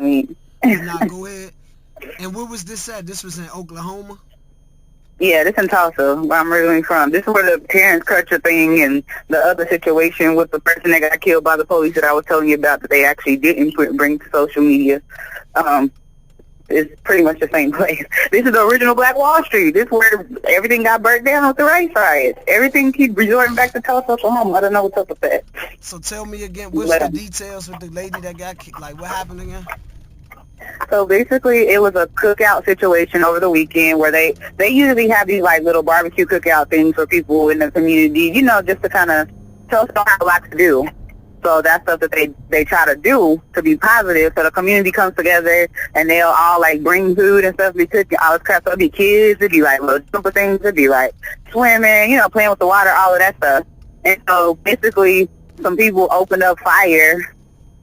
I mean, Now go ahead. And where was this at? This was in Oklahoma? yeah, this in Tulsa, where I'm originally from. This is where the Terrence Crutcher thing and the other situation with the person that got killed by the police that I was telling you about that they actually didn't bring to social media. It's pretty much the same place. This is the original Black Wall Street. This is where everything got burnt down with the race riots. Everything keeps resorting back to Tulsa, Oklahoma. I don't know what's up with that. So tell me again, what's the details with the lady that got killed? Like, what happened again? So basically, it was a cookout situation over the weekend where they usually have these like little barbecue cookout things for people in the community, you know, just to kind of tell us don't have a lot to do. So that's stuff that they try to do to be positive. So the community comes together and they'll all like bring food and stuff. Be cooking all this crap. So it'd be kids. It'd be like little simple things. It'd be like swimming, you know, playing with the water, all of that stuff. And so basically, some people opened up fire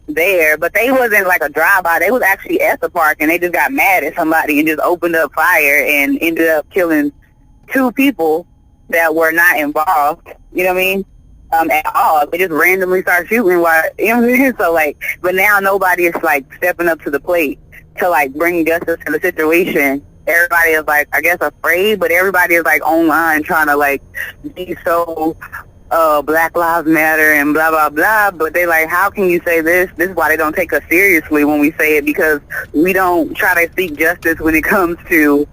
there, but they wasn't like a drive-by. They was actually at the park, and they just got mad at somebody and just opened up fire and ended up killing 2 people that were not involved. You know what I mean? At all. They just randomly start shooting while, you know what I mean? So like, but now nobody is like stepping up to the plate to like bring justice to the situation. Everybody is like, I guess, afraid, but everybody is like online trying to like be so Black Lives Matter and blah, blah, blah, but they like, how can you say this? This is why they don't take us seriously when we say it, because we don't try to seek justice when it comes to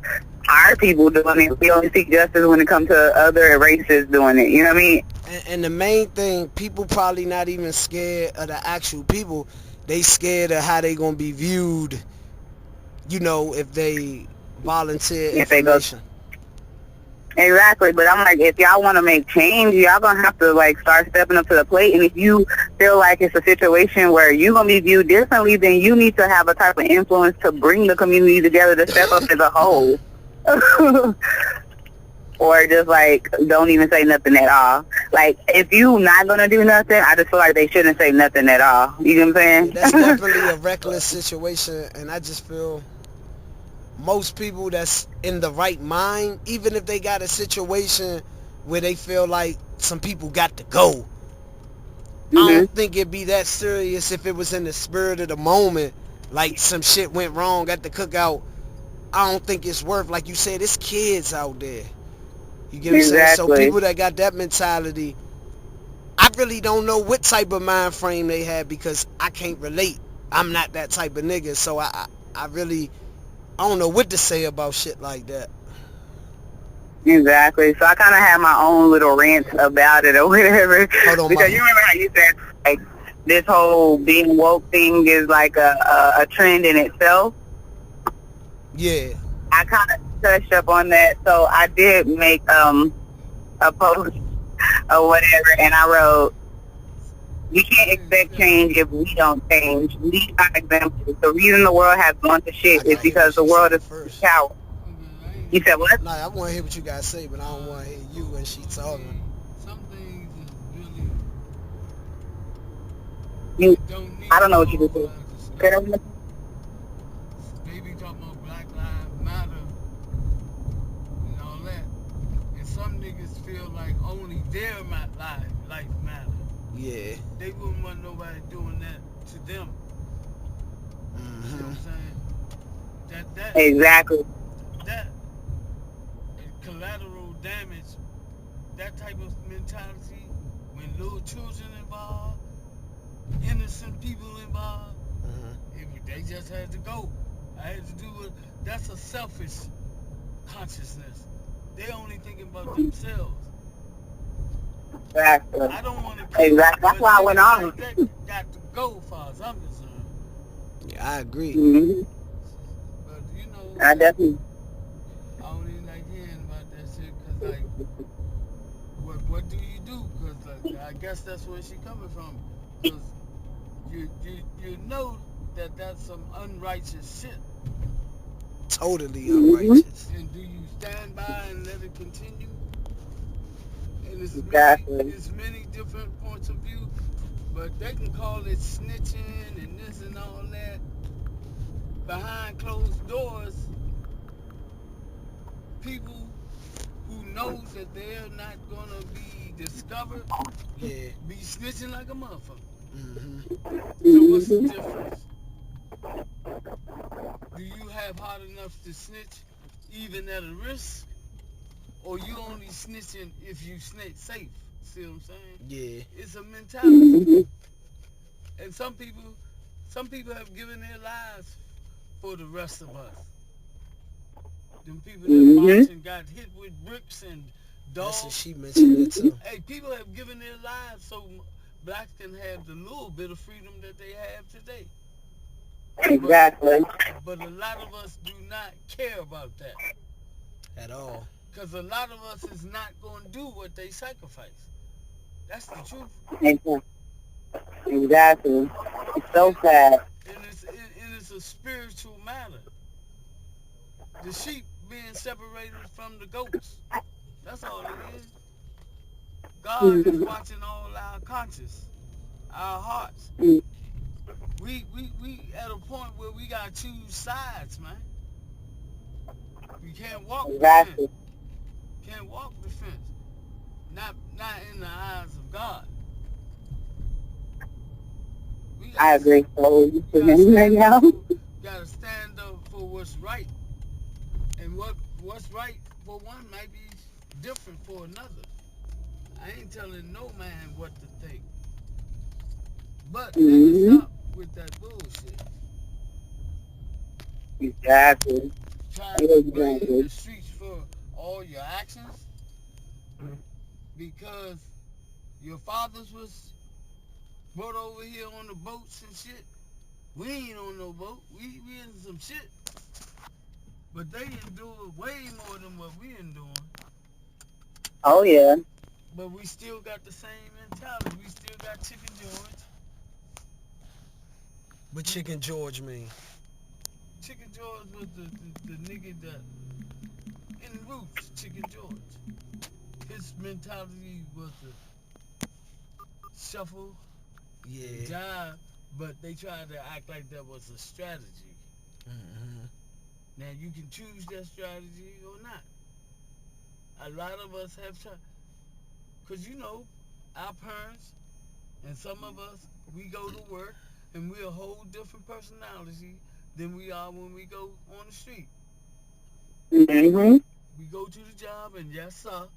our people doing it. We only seek justice when it comes to other races doing it, you know what I mean? And the main thing, people probably not even scared of the actual people. They scared of how they gonna be viewed, you know, if they volunteer information. Exactly, but I'm like, if y'all want to make change, y'all gonna have to like start stepping up to the plate. And if you feel like it's a situation where you're gonna be viewed differently, then you need to have a type of influence to bring the community together to step up as a whole. Or just like don't even say nothing at all. Like if you not gonna do nothing, I just feel like they shouldn't say nothing at all. You know what I'm saying? That's definitely a reckless situation, and I just feel most people that's in the right mind, even if they got a situation where they feel like some people got to go, I don't think it'd be that serious if it was in the spirit of the moment, like some shit went wrong at the cookout. I don't think it's worth, like you said, it's kids out there. You get what I'm saying? So people that got that mentality, I really don't know what type of mind frame they had, because I can't relate. I'm not that type of nigga, so I don't know what to say about shit like that. Exactly. So I kind of have my own little rant about it or whatever. Hold on, because you remember how you said like this whole being woke thing is like a trend in itself. Yeah. I kind of touched up on that. So I did make a post or whatever, and I wrote, we can't expect change if we don't change. Lead by example. The reason the world has gone to shit is because the world is coward. You said what? Nah, I want to hear what you guys say, but I don't want to hear you when she talking. Some things is really... I don't know what you do. Maybe talking about Black Lives Matter and all that. And some niggas feel like only their life matter. Yeah. They wouldn't want nobody doing that to them. Mm-hmm. You know what I'm saying? Exactly. That collateral damage, that type of mentality, when little children involved, innocent people involved, they just had to go. I had to do it. That's a selfish consciousness. They only thinking about themselves. Exactly. I don't want to. Exactly. That's why I went on. That got to go, as far as I'm concerned. Yeah, I agree. But you know, I definitely. I don't even like hearing about that shit, cause like, what do you do? Cause like, I guess that's where she coming from. Cause you know that that's some unrighteous shit. Totally unrighteous. And do you stand by and let it continue? And it's many different points of view, but they can call it snitching and this and all that. Behind closed doors, people who knows that they're not gonna be discovered, be snitching like a motherfucker. So what's the difference? Do you have heart enough to snitch even at a risk? Or you only snitching if you snitch safe? See what I'm saying? Yeah. It's a mentality. And some people have given their lives for the rest of us. Them people that marched and got hit with bricks and dogs. That's what she mentioned it too. Hey, people have given their lives so blacks can have the little bit of freedom that they have today. Exactly. But a lot of us do not care about that. At all. Because a lot of us is not going to do what they sacrifice. That's the truth. Exactly. It's so sad. And it's a spiritual matter. The sheep being separated from the goats. That's all it is. God is watching all our conscience, our hearts. We at a point where we gotta choose sides, man. We can't walk the fence. Can't walk the fence. Not in the eyes of God. I agree. So you gotta stand up for what's right. And what's right for one might be different for another. I ain't telling no man what to think. But stop with that bullshit. Exactly. Trying to blame the streets for all your actions because your fathers was brought over here on the boats and shit. We ain't on no boat. We in some shit. But they endure way more than what we enduring. Oh, yeah. But we still got the same mentality. We still got Chicken George. What Chicken George mean? Chicken George was the nigga that, in roots, Chicken George. His mentality was to shuffle, jive, but they tried to act like that was a strategy. Now, you can choose that strategy or not. A lot of us have tried. Because, you know, our parents and some of us, we go to work and we're a whole different personality than we are when we go on the street. We go to the job and yes, sir.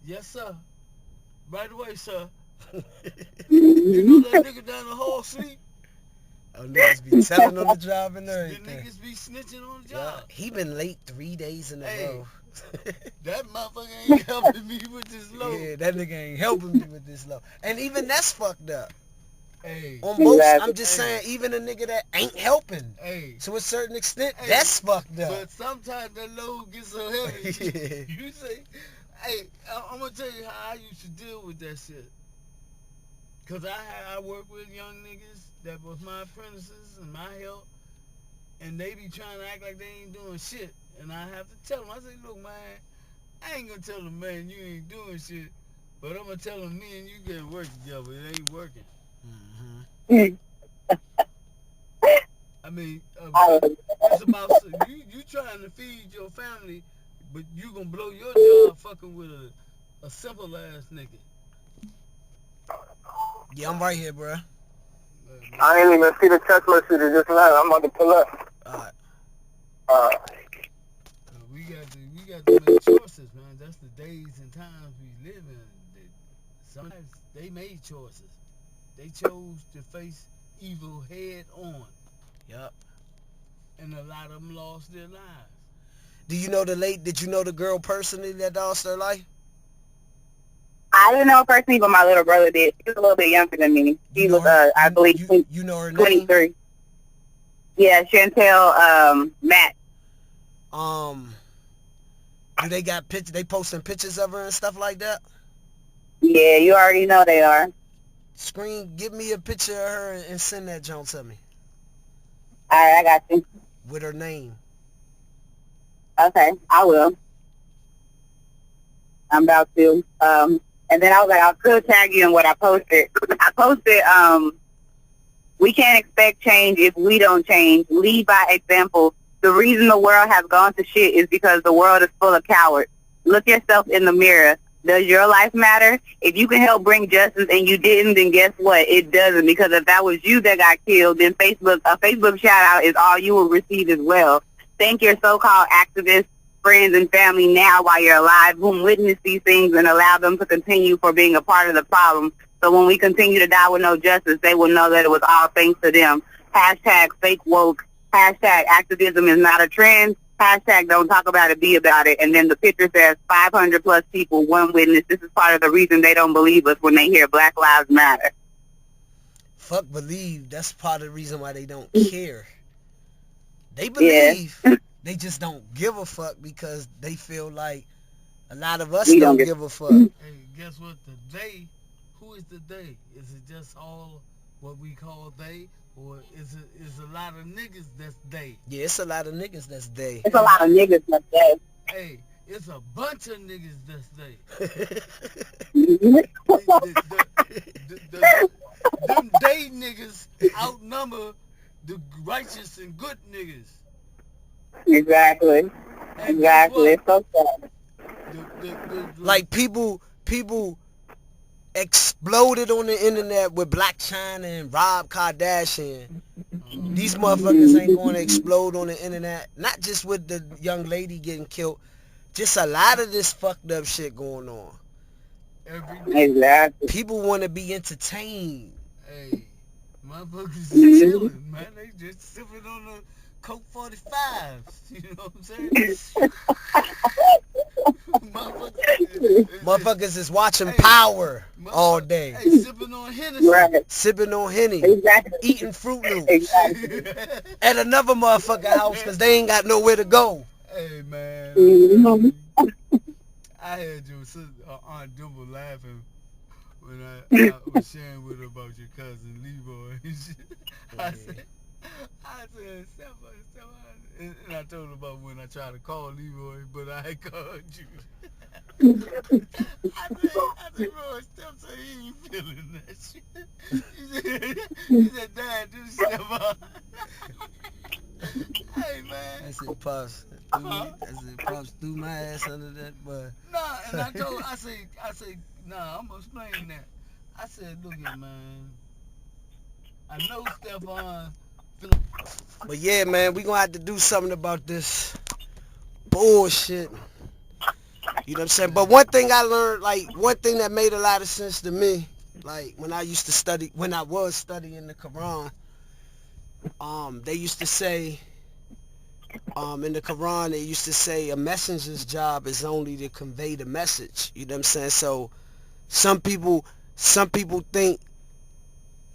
Yes, sir. Right away, sir. You know that nigga down the hall sleep? Oh, niggas be telling on the job and everything. The niggas be snitching on the job. Yeah, he been late 3 days in a row. That motherfucker ain't helping me with this load. Yeah, that nigga ain't helping me with this load. And even that's fucked up. Hey. On most, I'm just saying, even a nigga that ain't helping. Hey. To a certain extent, that's fucked up. But sometimes that load gets so heavy. You say, hey, I'm going to tell you how I used to deal with that shit. Because I work with young niggas that was my apprentices and my help. And they be trying to act like they ain't doing shit. And I have to tell them, I say, look, man, I ain't going to tell them, man, you ain't doing shit. But I'm going to tell them, me and you can work together. It ain't working. I mean, it's about, you trying to feed your family, but you going to blow your job fucking with a simple ass nigga. Yeah, I'm right here, bro. I ain't even see the text message just now. I'm about to pull up. Alright. We got to make choices, man. That's the days and times we live in. Sometimes they made choices. They chose to face evil head on. Yup. And a lot of them lost their lives. Did you know the girl personally that lost her life? I didn't know her personally, but my little brother did. He was a little bit younger than me. He was, I believe, you know her name? 23. Yeah, Chantel, MacK. Do they got pictures? They posting pictures of her and stuff like that? Yeah, you already know they are. Give me a picture of her and send that junk to me. Alright, I got you. With her name. Okay, I will. I'm about to. And then I was like, I could tag you in what I posted. I posted, we can't expect change if we don't change. Lead by example. The reason the world has gone to shit is because the world is full of cowards. Look yourself in the mirror. Does your life matter? If you can help bring justice and you didn't, then guess what? It doesn't, because if that was you that got killed, then a Facebook shout out is all you will receive as well. Thank your so-called activists, friends, and family now while you're alive, whom witnessed these things, and allow them to continue for being a part of the problem. So when we continue to die with no justice, they will know that it was all thanks to them. Hashtag fake woke. Hashtag activism is not a trend. Hashtag don't talk about it, be about it. And then the picture says 500 plus people, one witness. This is part of the reason they don't believe us when they hear Black Lives Matter. Fuck believe. That's part of the reason why they don't care. They believe. Yeah. They just don't give a fuck because they feel like a lot of us don't give a fuck. Hey, guess what? The they, who is the they? Is it just all what we call they? Or is a lot of niggas that's they? Yeah, it's a lot of niggas that's they. It's a lot of niggas that's they. Hey, it's a bunch of niggas that's they. Them they niggas outnumber the righteous and good niggas. Exactly. And exactly. It's so sad. Like people exploded on the internet with Black China and Rob Kardashian. These motherfuckers ain't going to explode on the internet. Not just with the young lady getting killed. Just a lot of this fucked up shit going on. Exactly. People want to be entertained. Hey, motherfuckers is chilling, man. They just sipping on the Coke 45s. You know what I'm saying? Motherfuckers is watching Power all day. Hey, sipping on Hennessy. Right. Sipping on Henny. Exactly. Eating Fruit Loops. Exactly. At another motherfucking house because they ain't got nowhere to go. Hey, man. I had your sister, Aunt Dimple laughing when I was sharing with her about your cousin Leroy and shit. I said, Stefan, and I told her about when I tried to call Leroy, but I had called you. I said, Roy, Steph said he ain't feeling that shit. He said, Dad, this is Stefan. Hey, man. I said, Pops. I said, Pops, threw my ass under that butt. Nah, and I told her, I said, nah, I'm going to explain that. I said, look here, man. I know Stefan. But yeah, man, we gonna have to do something about this bullshit. You know what I'm saying? But one thing I learned, like, one thing that made a lot of sense to me, like, when I used to study, when I was studying the Quran, they used to say, in the Quran, they used to say a messenger's job is only to convey the message. You know what I'm saying? So some people think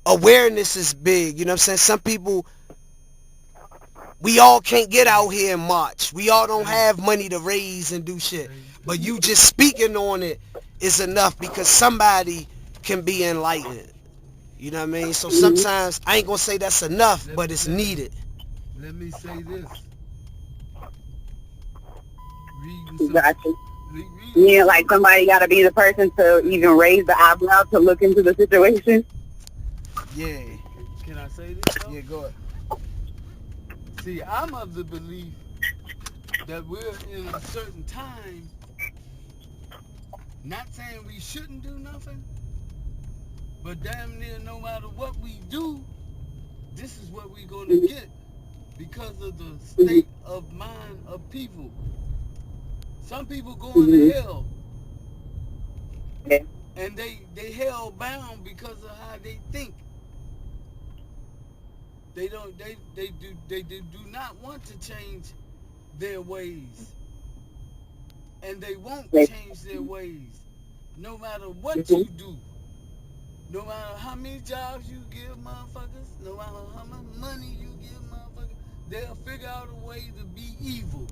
awareness is big. You know what I'm saying? Some people, we all can't get out here and march. We all don't have money to raise and do shit. But you just speaking on it is enough because somebody can be enlightened. You know what I mean? So sometimes, I ain't going to say that's enough, but it's needed. Let me say this. Gotcha. Yeah, like somebody got to be the person to even raise the eyebrow to look into the situation. Yeah. Can I say this, though? Yeah, go ahead. See, I'm of the belief that we're in a certain time, not saying we shouldn't do nothing, but damn near no matter what we do, this is what we're going to get because of the state of mind of people. Some people going to hell, and they hell bound because of how they think. They do not want to change their ways, and they won't change their ways, no matter what you do, no matter how many jobs you give motherfuckers, no matter how much money you give motherfuckers, they'll figure out a way to be evil.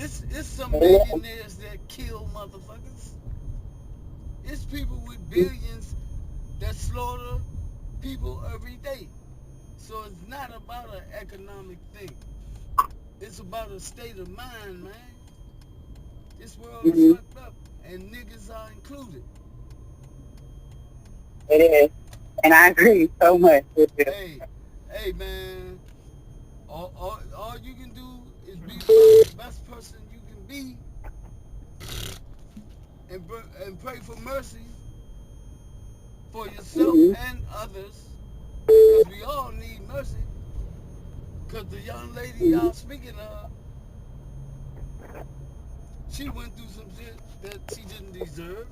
It's some millionaires that kill motherfuckers. It's people with billions that slaughter people every day. So it's not about an economic thing. It's about a state of mind, man. This world is fucked up, and niggas are included. It is. And I agree so much with you. Hey, man. All you can do is be the best person you can be and pray for mercy for yourself and others, because we all need mercy. Because the young lady y'all speaking of, she went through some shit that she didn't deserve,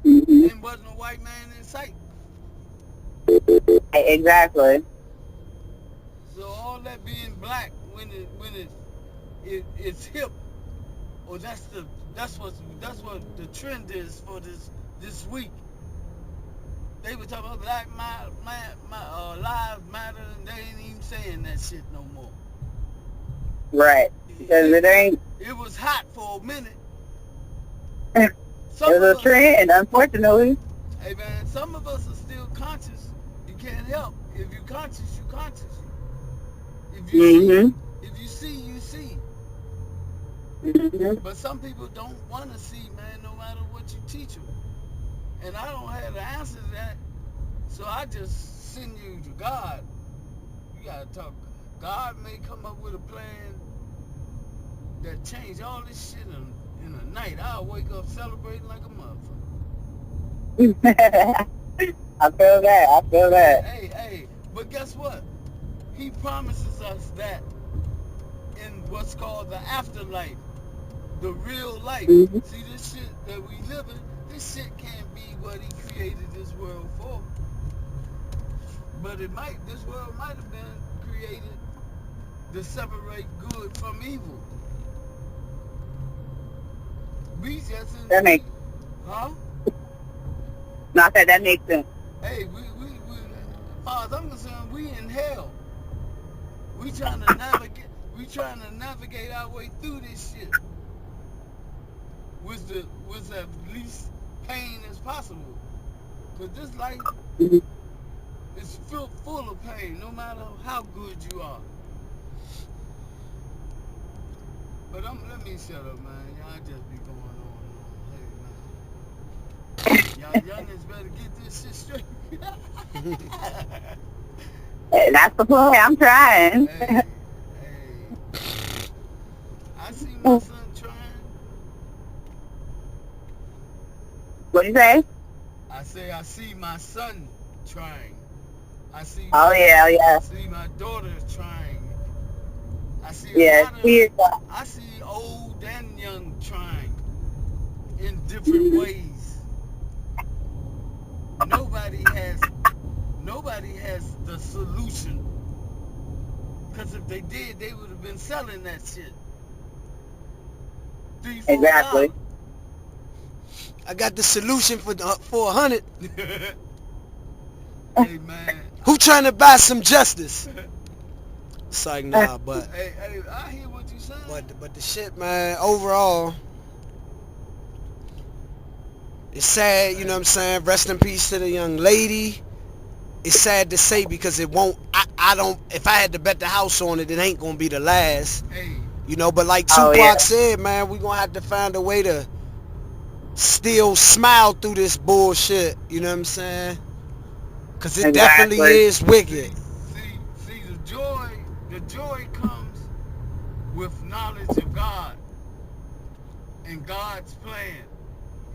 and wasn't a white man in sight. Exactly. So all that being black when it's hip, or that's what the trend is for this week. They were talking about Black Lives Matter, and they ain't even saying that shit no more. Right. Because it ain't. It was hot for a minute. It was a trend, unfortunately. Hey man, some of us are still conscious. You can't help. If you're conscious, you're conscious. If you see, you see. But some people don't want to see, man, no matter what you teach them. And I don't have the answer to that. So I just send you to God. You got to talk. God may come up with a plan that change all this shit in a night. I'll wake up celebrating like a motherfucker. I feel that. Hey, but guess what? He promises us that in what's called the afterlife, the real life. See, this shit that we live in, this shit can't be what he created this world for. But this world might have been created to separate good from evil. We just in that makes. Huh? Not that makes sense. Hey, we as far as I'm concerned, we in hell. We trying to navigate our way through this shit with the least pain as possible. Cause this life is full of pain, no matter how good you are. But let me shut up, man. Y'all just be going on. Hey, man. Y'all youngins better get this shit straight. That's the plan. I'm trying. Hey. I see my son trying. What you say? I see my son trying. I see. Yeah. I see my daughter trying. I see I see old and young trying in different ways. Nobody has the solution. Because if they did, they would have been selling that shit. Exactly. I got the solution for 100. Hey man, who trying to buy some justice? It's like, nah, but hey, I hear what you saying. But the shit, man, overall, it's sad. You know what I'm saying? Rest in peace to the young lady. It's sad to say because it won't. I don't. If I had to bet the house on it, it ain't gonna be the last. Hey. You know, but like Tupac said, man, we gonna have to find a way to still smile through this bullshit. You know what I'm saying? Because it definitely is wicked. See, the joy comes with knowledge of God and God's plan.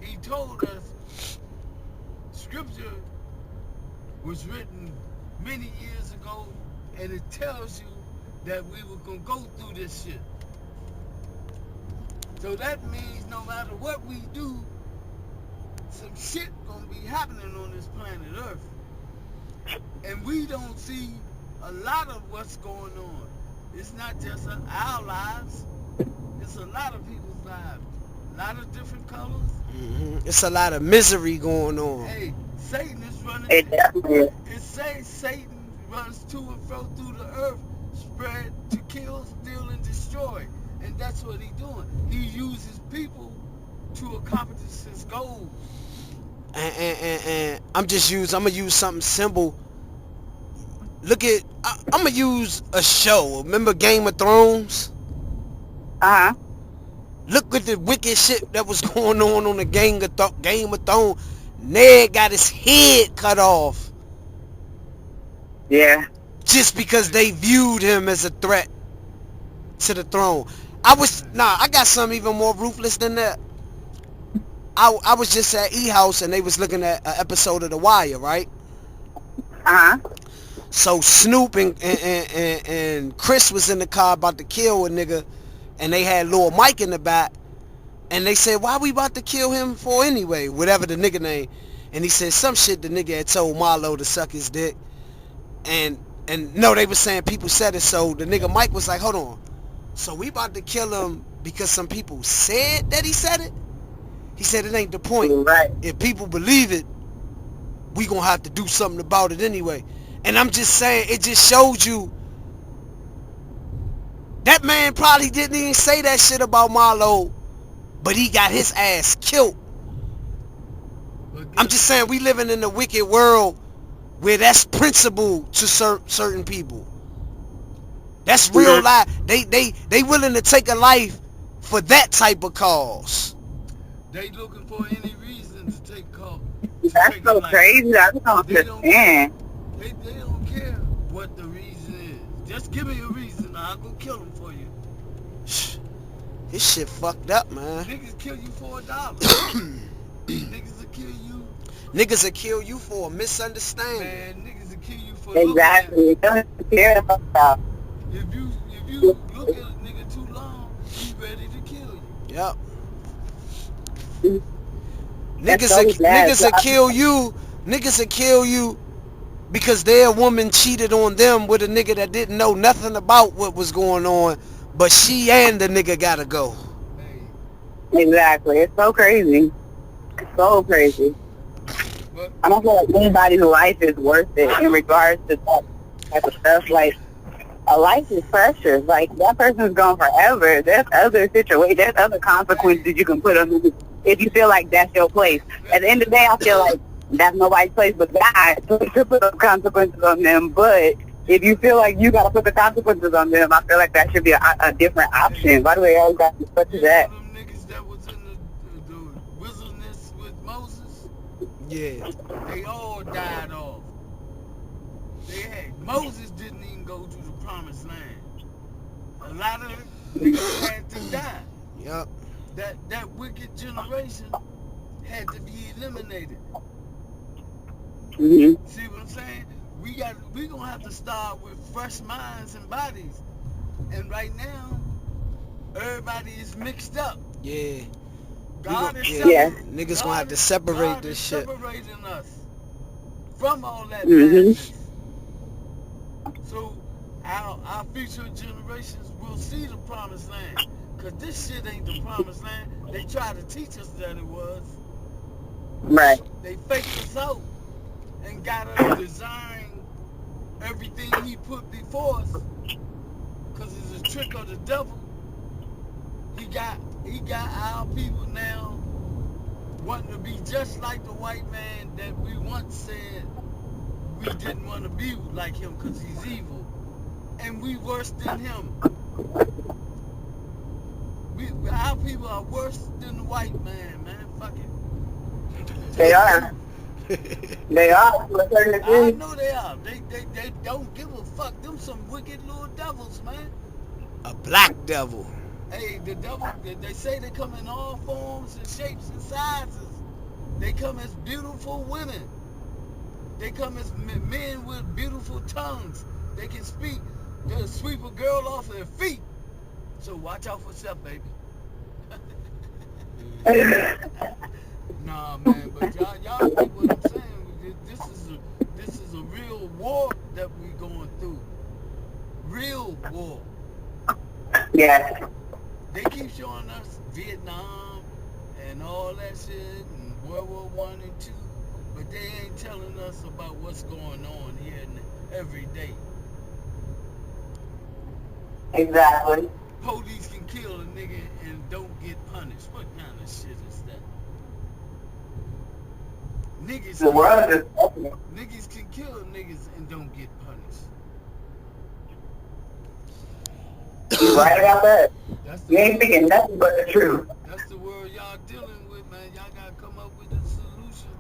He told us scripture was written many years ago, and it tells you that we were going to go through this shit. So that means no matter what we do, some shit going to be happening on this planet Earth. And we don't see a lot of what's going on. It's not just our lives. It's a lot of people's lives. A lot of different colors. It's a lot of misery going on. Hey, Satan is running. It says Satan runs to and fro through the earth, spread to kill, steal, and destroy. And that's what he's doing. He uses people to accomplish his goals. And I'm gonna use something simple. Look at, I'm gonna use a show. Remember Game of Thrones? Look at the wicked shit that was going on the Game of Thrones. Ned got his head cut off. Yeah. Just because they viewed him as a threat to the throne. I got something even more ruthless than that. I was just at E-House and they was looking at an episode of The Wire, right? Uh-huh. So Snoop and Chris was in the car about to kill a nigga, and they had Lil Mike in the back, and they said, why we about to kill him for anyway, whatever the nigga name. And he said some shit the nigga had told Marlo to suck his dick. And no, they was saying people said it, so the nigga Mike was like, hold on. So we about to kill him because some people said that he said it? He said it ain't the point. Right. If people believe it, we gonna have to do something about it anyway. And I'm just saying, it just showed you that man probably didn't even say that shit about Marlo, but he got his ass killed. I'm just saying, we living in a wicked world where that's principle to certain people. That's real life. They willing to take a life for that type of cause. They looking for any reason to take call. That's so crazy. I don't understand. They don't care what the reason is. Just give me a reason. I'll go kill them for you. This shit fucked up, man. Niggas kill you for $1. Niggas will kill you. Niggas will kill you for a misunderstanding. Man, niggas will kill you for Exactly. Don't care about. If you look at a nigga too long, he's ready to kill you. Yep. That's Niggas will kill you. Niggas will kill you because their woman cheated on them with a nigga that didn't know nothing about what was going on, but she and the nigga gotta go. Exactly. It's so crazy. It's so crazy. But I don't feel like anybody's life is worth it in regards to that type of stuff. Like, a life is precious. Like, that person's gone forever. There's other situations, there's other consequences you can put on them if you feel like that's your place. At the end of the day, I feel like that's nobody's place but God to put those consequences on them. But if you feel like you got to put the consequences on them, I feel like that should be a different option. Why do they always got to such as that? them niggas that was in the wilderness with Moses, Yeah. they all died off. Moses didn't even go to the promised land. A lot of niggas had to die. Yep. That wicked generation had to be eliminated. Mm-hmm. See what I'm saying? We gonna have to start with fresh minds and bodies. And right now, everybody is mixed up. Yeah. God is Niggas gonna have to separate this shit. Separating us from all that Mm-hmm. madness. So our future generations will see the promised land. Cause this shit ain't the promised land. They tried to teach us that it was. Right. They faked us out and got us desiring everything he put before us. Cause it's a trick of the devil. He got our people now wanting to be just like the white man that we once said we didn't want to be like him because he's evil. And we worse than him. Our people are worse than the white man, man. Fuck it. They are. They are. I know they are. They don't give a fuck. Them some wicked little devils, man. A black devil. Hey, the devil, they say they come in all forms and shapes and sizes. They come as beautiful women. They come as men with beautiful tongues. They can speak. They'll sweep a girl off their feet. So watch out for yourself, baby. Nah, man, but y'all get what I'm saying. This is a real war that we going through. Real war. Yeah. They keep showing us Vietnam and all that shit and World War I and II, but they ain't telling us about what's going on here every day. Exactly. Police can kill a nigga and don't get punished. What kind of shit is that? Niggas can kill niggas and don't get punished. You right about that. That's You ain't thinking nothing but the truth. That's the world y'all dealing with, man. Y'all gotta come up with a solution.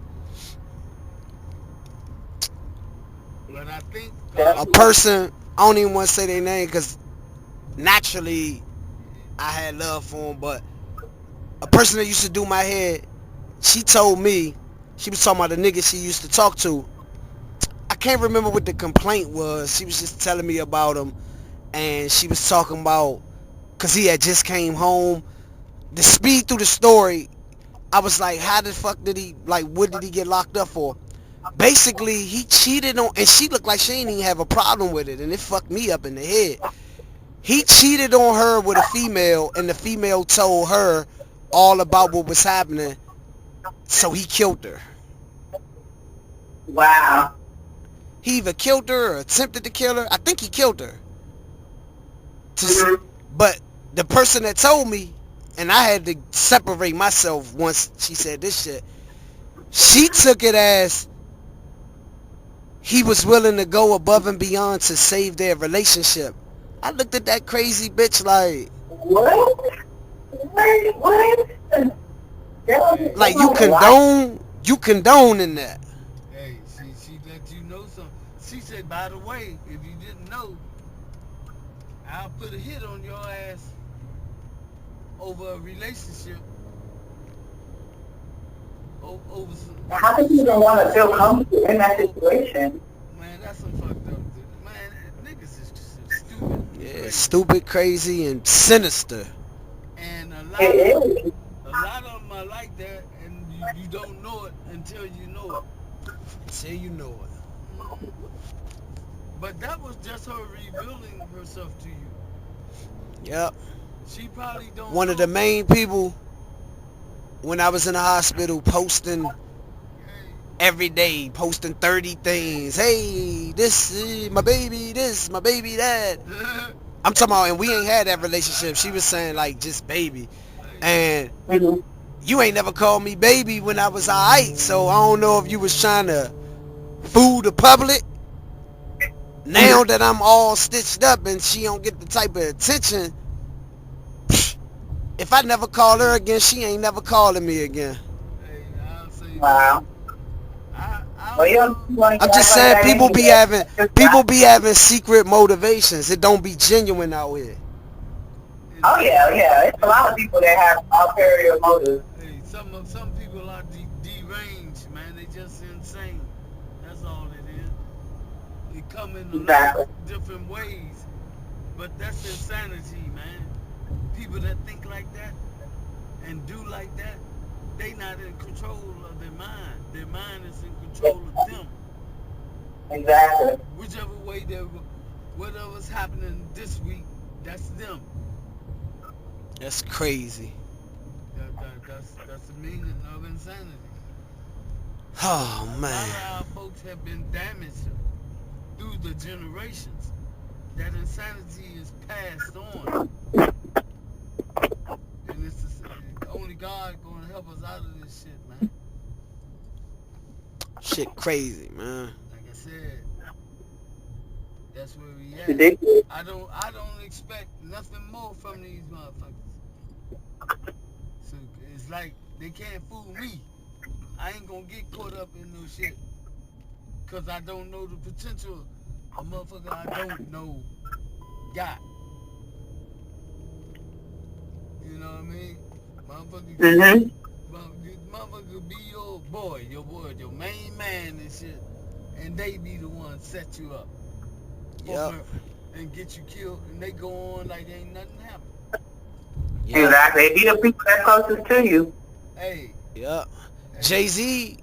But I think A person, I don't even want to say their name because naturally I had love for him, but a person that used to do my hair she told me, she was talking about the nigga she used to talk to. I can't remember what the complaint was. She was just telling me about him, and she was talking about, because he had just came home. The speed through the story, I was like, how the fuck did he, like, what did he get locked up for? Basically, he cheated on, and she looked like she didn't even have a problem with it, and it fucked me up in the head. He cheated on her with a female, and the female told her all about what was happening, so he killed her. Wow. He either killed her or attempted to kill her. I think he killed her. But the person that told me, and I had to separate myself once she said this shit, she took it as he was willing to go above and beyond to save their relationship. I looked at that crazy bitch like, What? What? like you condoning that. Hey, she let you know something. She said, by the way, if you didn't know, I'll put a hit on your ass over a relationship. Over some, How could you even want to feel comfortable in that situation? man, that's some fucked up. Man, niggas is stupid. Yeah, Crazy. stupid, crazy, and sinister. And a It is. lot of them are like that, and you don't know it until you know it. Say you know it. But that was just her revealing herself to you. Yep. She probably don't One of know. the main people when I was in the hospital posting every day, posting 30 things. Hey, this is my baby, this, my baby, that. I'm talking about, and we ain't had that relationship. She was saying like just baby. And you ain't never called me baby when I was alright, so I don't know if you was trying to fool the public. Now that I'm all stitched up and she don't get the type of attention, if I never call her again, she ain't never calling me again. Hey, I'll say Wow. I'm just saying people be having secret motivations. It don't be genuine out here. Oh yeah. It's a lot of people that have ulterior motives. Hey, some people are deranged, man. They just insane. That's all it is. They come in a lot of different ways, but that's insanity, man. People that think like that and do like that, they not in control of their mind. Their mind is in control of them. Exactly. Whichever way whatever's happening this week, that's them. That's crazy. That's the meaning of insanity. Oh A lot man. of our folks have been damaged through the generations. That insanity is passed on. And it's only God gonna help us out of this shit, man. Shit crazy, man. Like I said, that's where we at. Ridiculous. I don't expect nothing more from these motherfuckers. So it's like they can't fool me. I ain't gonna get caught up in no shit. Cause I don't know the potential a motherfucker I don't know got. You know what I mean? Motherfucker be your boy, your main man and shit. And they be the ones set you up. Yep. And get you killed, and they go on like ain't nothing happened. Yep. Exactly. Be the people that closest to you. Hey. Yep. Jay-Z,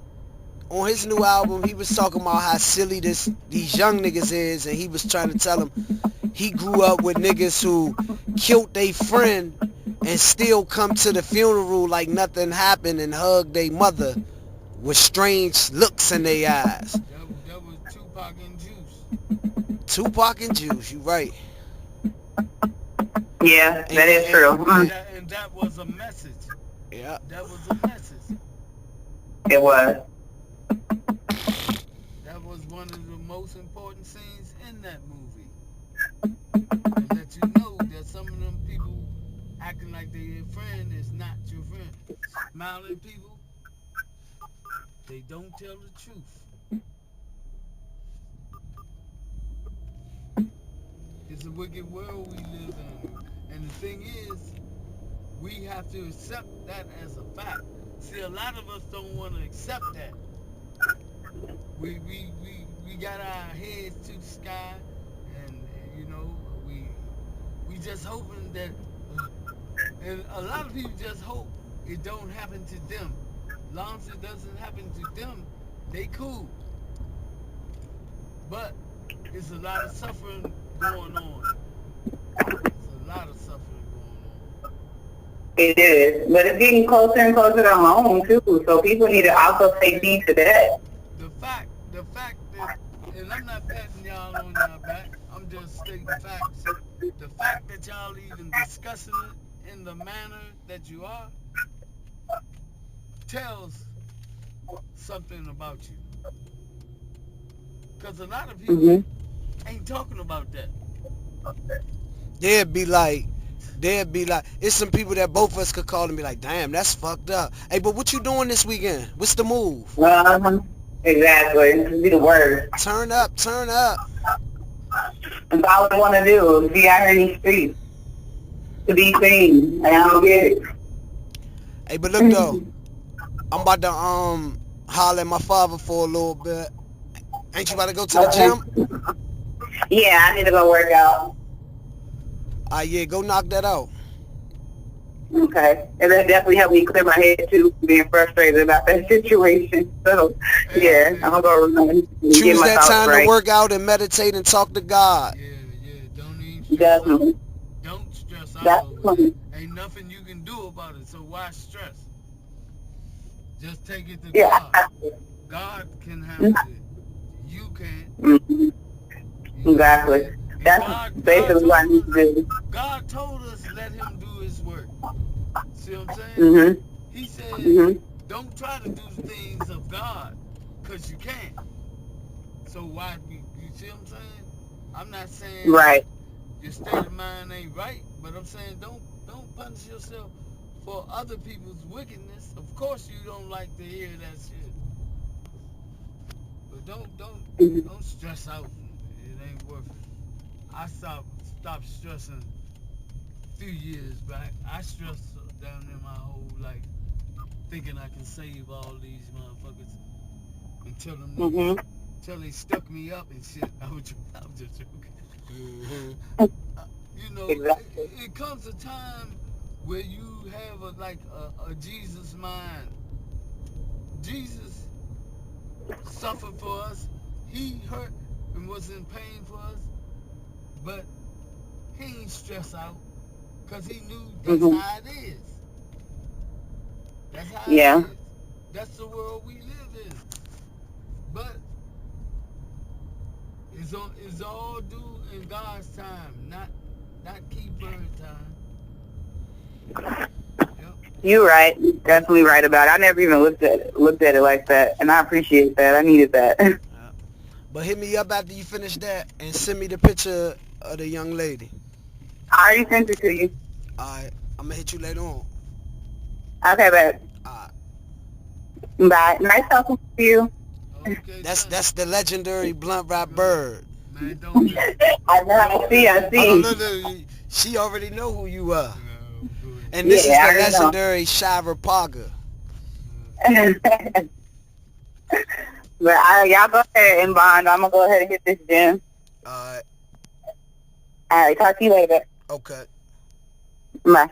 on his new album, he was talking about how silly these young niggas is, and he was trying to tell them he grew up with niggas who killed their friend and still come to the funeral like nothing happened and hug their mother with strange looks in their eyes. That was Tupac and Juice. Tupac and Juice, you right. Yeah, that is true. And that was a message. Yeah. That was a message. It was. That was one of the most important scenes in that movie. To let you know that some of them people acting like they're your friend is not your friend. Smiling people, they don't tell the truth. It's a wicked world we live in. And the thing is, we have to accept that as a fact. See, a lot of us don't want to accept that. We got our heads to the sky, and you know, we just hoping that, and a lot of people just hope it don't happen to them. As long as it doesn't happen to them, they cool. But it's a lot of suffering going on. It's a lot of suffering going on. It is, but it's getting closer and closer to home too. So people need to also take heed to that. The fact that, and I'm not patting y'all on y'all back, I'm just stating facts. The fact that y'all even discussing it in the manner that you are tells something about you. Because a lot of people ain't talking about that. They'd be like, it's some people that both of us could call and be like, damn, that's fucked up. Hey, but what you doing this weekend? What's the move? Exactly. This would be the word. Turn up. That's all I want to do is be out here in these streets. To be seen. And I don't get it. Hey, but look though, I'm about to holler at my father for a little bit. Ain't you about to go to the gym? Yeah, I need to go work out. Yeah, go knock that out. Okay. And that definitely helped me clear my head too, being frustrated about that situation. So, yeah, I'm going to go choose that time to work out and meditate and talk to God. Yeah, don't even stress Definitely. out. Don't stress out over it. Ain't nothing you can do about it, so why stress? Just take it to God. God can handle it. You can't. Exactly. That's basically what I need to do. God told us let him do his work. See what I'm saying? He said, don't try to do things of God, because you can't. So why, you see what I'm saying? I'm not saying your state of mind ain't right, but I'm saying don't punish yourself for other people's wickedness. Of course you don't like to hear that shit. But don't stress out. It ain't worth it. I stopped stressing a few years back. I stressed down there my whole life, thinking I can save all these motherfuckers until them until they stuck me up and shit. I'm just joking. You know, it comes a time where you have a Jesus mind. Jesus suffered for us. He hurt and was in pain for us, but he ain't stressed out because he knew that's how it is. That's how it is. That's the world we live in. But it's all due in God's time, not Keith-Bird time. Yep. You're right. Definitely right about it. I never even looked at it like that, and I appreciate that. I needed that. But hit me up after you finish that and send me the picture of the young lady. I already sent it to you. Alright, I'm gonna hit you later on. Okay, babe. Alright. Bye. Nice talking to you. Okay, that's the legendary BluntRap Bird. Man, don't I know. I see. Oh, no, she already know who you are. And this is the legendary ShyRia. But y'all go ahead and bond. I'm gonna go ahead and hit this gym. Alright. Alright, talk to you later. Okay. Bye.